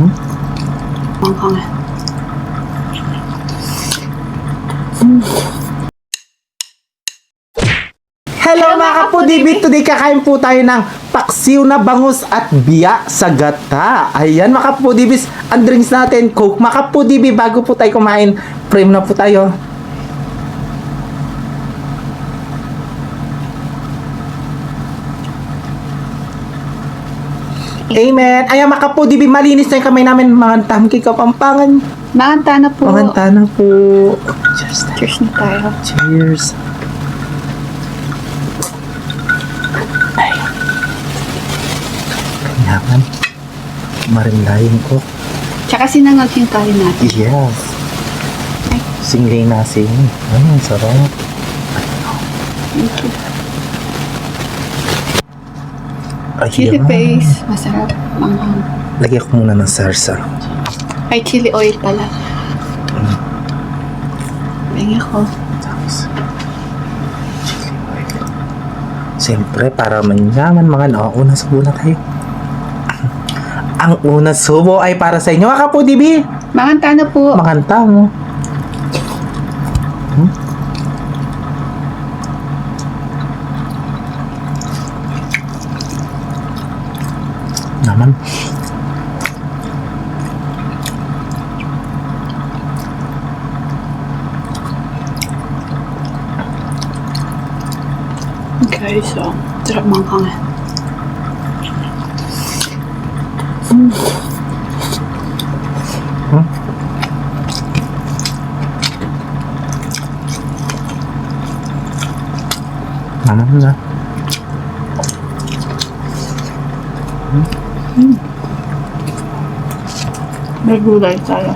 Manghang. Hello mga kapudibit! Today kakain po tayo ng paksiw na bangus at biya sa gata. Ayan mga kapudibis, ang drinks natin, Coke. Mga kapudibi, bago po tayo kumain, pray na po tayo. Amen. Ayan mga kapudibi, malinis na yung kamay namin. Mangantam kay Kapampangan. Manganta na po. Manganta na po. Cheers na. Cheers na tayo. Cheers. Ay. Kanyaman. Marimlayin ko. Tsaka sinangag yung kain natin. Yes. Singlay na sing. Ay, ang sarap. Thank you. Ay, Chili yan. paste. Masarap. Manghang. Lagyan ko muna ng sarsa. Ay, chili oil pala. Tingin ko. Tapos, chili oil. Siyempre, para manyaman mga una subo na tayo. Ang unang subo ay para sa inyo, mga kapudibi. Manganta na po. Makanta mo. Naman. Okay, so, sarap manghang. Naman na. May gulay tayo.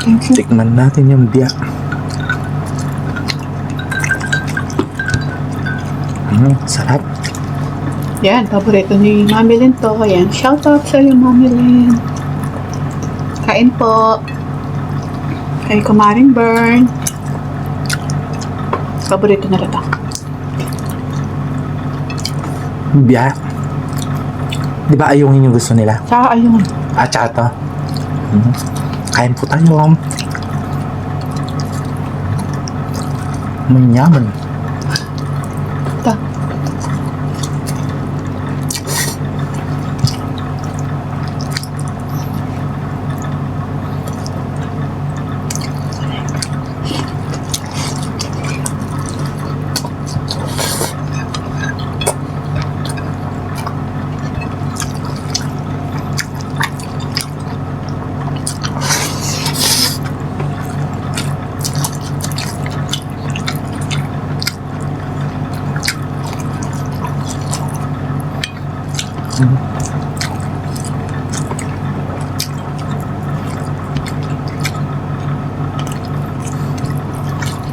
Thank you. Tikman natin yung biya. Sarap. Yan, paborito ni Mami Lynn to. Yan, shout out sa iyo, Mami Lynn. Kain po. Kay Kumaring Burn. Paborito na ito. Biya. Di ba ayungin yung gusto nila? Tsaka ayun. At saka to. Kain po tayo. Manyaman. Ito.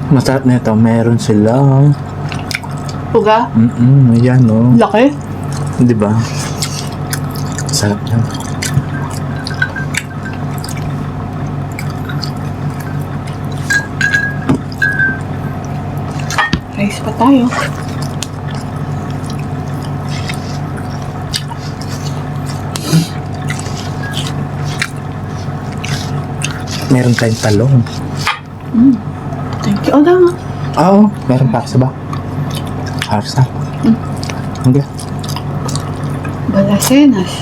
Masarap na ito. Meron silang Puga. ayan o. Laki. Di ba? Sarap yan. Rice pa tayo. Meron tayong talong. Thank you. O lang. Oo, meron pa sa ba? Harsa. Hindi. Balasenas.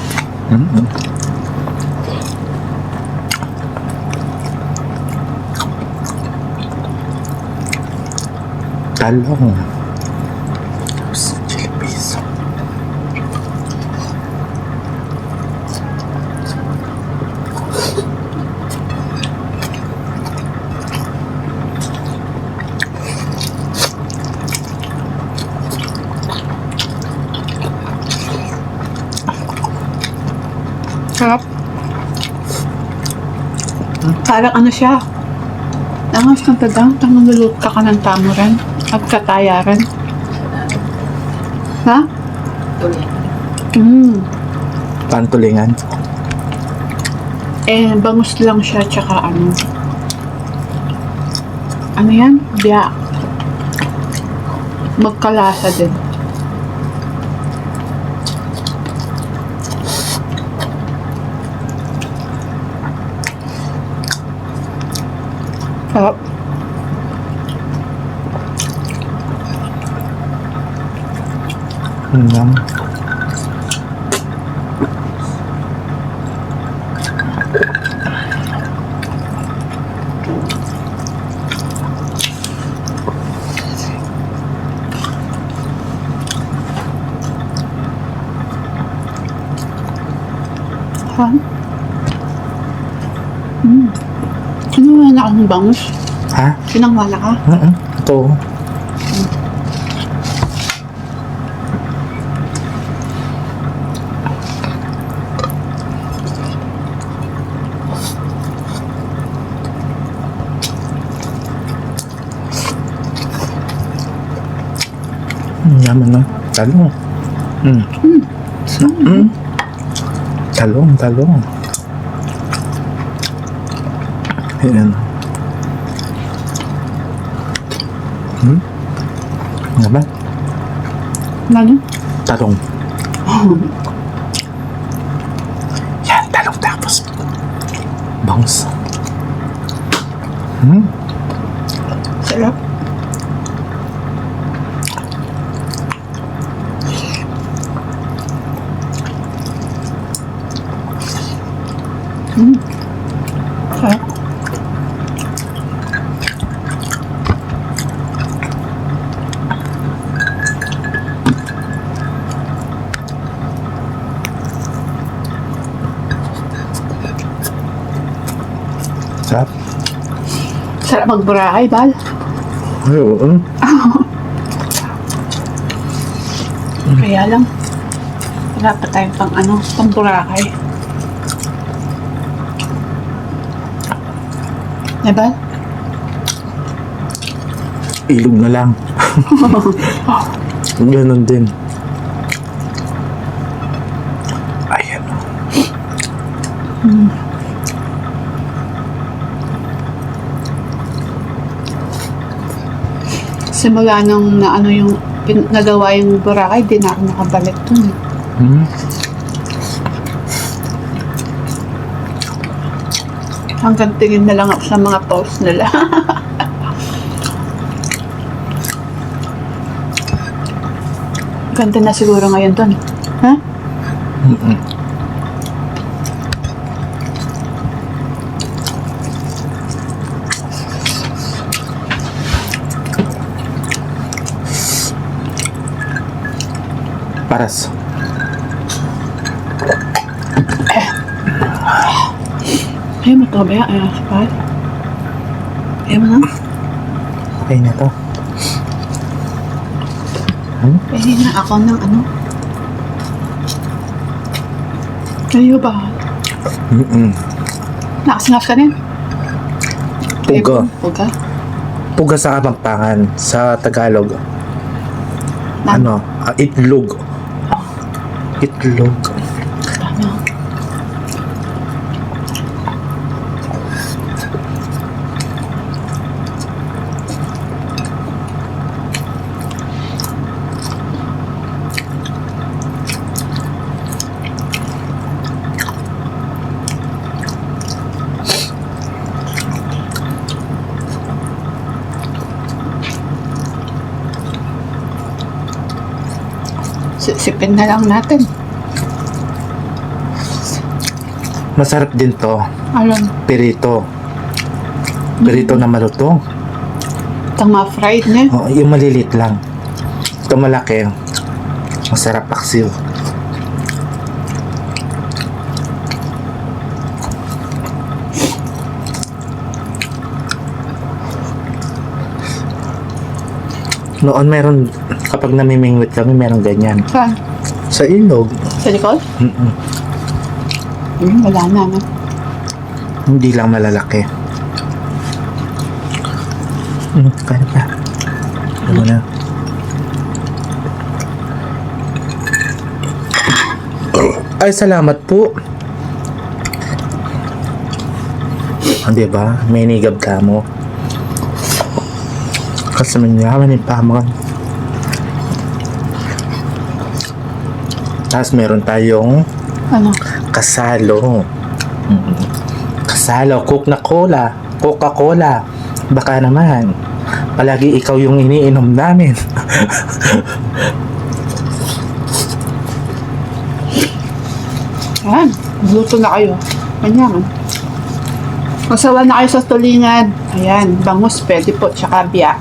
Talong. Chili paste. Sarap. Parang ano siya. Angas ng tadang. Tangluluto ka ng tamuran. At katayaran. Ha? Pantulingan. Bangus lang siya. Tsaka ano. Ano yan? Biya. Magkalasa din. Sarap. Yum. Ha? Sinawala ka ng bangus? Ha? Sinawala ka? Ito. Yaman na. Talong. Talong. Ayan. Yaman. Ano? Talong. Yan, talong tapos. Bangus. Sarap. Sarap. Sarap. Sarap magburakay, Bal. Ay, oo. Kaya lang, wala pa tayong pang burakay. Diba? Ilog na lang. Ganon din. Ayan. Simula nung nagawa yung burakay, di na ako nakabalik dun. Hanggang tingin na lang ako sa mga post nila. Ganda na siguro ngayon dun. Ha? Paras. Ayaw mo to ba? Ayaw sa pal? Ayaw mo na? Okay na to. Pwede na ako ng ano? Ayaw ba? Nakasingaf ka rin? Puga. Puga? Puga sa Kapampangan. Sa Tagalog. Ano? Itlog. Itlog. Ano? Sipin na lang natin. Masarap din to. Alam. Perito. Perito na malutong. Itang mga fried niya. Oh, yung malilit lang. Ito malaki. Masarap paksiw. Noon meron, kapag namimingwit kami, meron ganyan. Saan? Sa ilog. Sa likod? Wala na, no? Hindi lang malalaki. Kaya pa. Ano na? Ay, salamat po. Diba? May nigab ka mo. Kasi manyaman yung pamangan. Tapos meron tayong Ano? kasalo. Kasalo, Coca-Cola. Baka naman, palagi ikaw yung iniinom namin. Ayan, luto na kayo. Manyaman. Masawa na kayo sa tulingan. Ayan, bangus, pwede po, tsaka biya.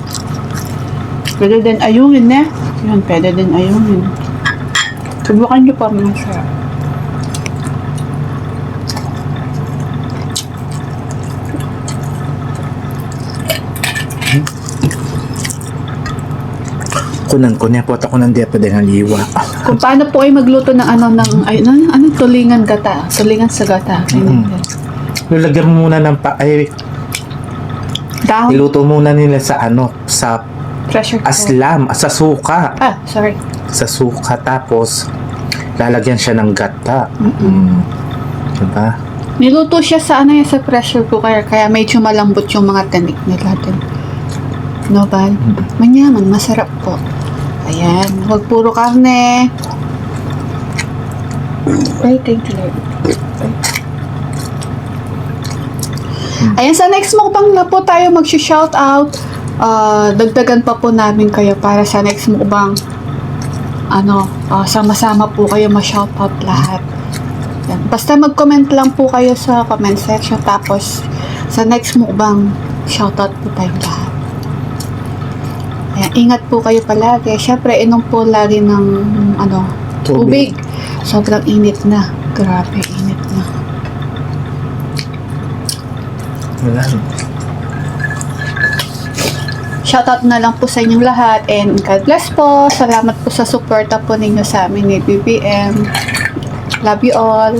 Pwede din ayungin, eh. Ayan, pwede din ayungin. Subukan nyo pa, mga sarap. Kunan ko niya po ako ng diya pa din ang liwa. Kung paano po kayo magluto ng tulingan gata. Tulingan sa gata. Lulagyan mo muna ng Dahon. iluto muna nila sa sa Pressure cooker. aslam, sa suka. Sorry. Sa suka, tapos lalagyan siya ng gata. Diba? Niluto siya sa sa pressure cooker. Kaya medyo malambot yung mga tanik nila din. No, Val? Manyaman, masarap po. Ayan. Huwag puro karne. Ay, thank you, Lord. Ayan, sa next mukbang na po tayo mag-shoutout. Dagdagan pa po namin kayo para sa next mukbang. Sama-sama po kayo ma-shoutout lahat. Ayan. Basta mag-comment lang po kayo sa comment section. Tapos, sa next mukbang, shoutout po tayong lahat. Ayan, ingat po kayo palagi. Siyempre, inom po lagi ng tubig. Sobrang init na. Grabe, init na. Wala. Shoutout na lang po sa inyong lahat and God bless po. Salamat po sa suporta po ninyo sa amin ni BBM. Love you all.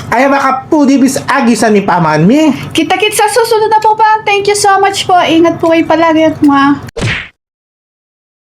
Ay, baka po, dibis agisan ni paman mi. Kita-kits sa susunod na po pa. Thank you so much po. Ingat po kayo palagi at mga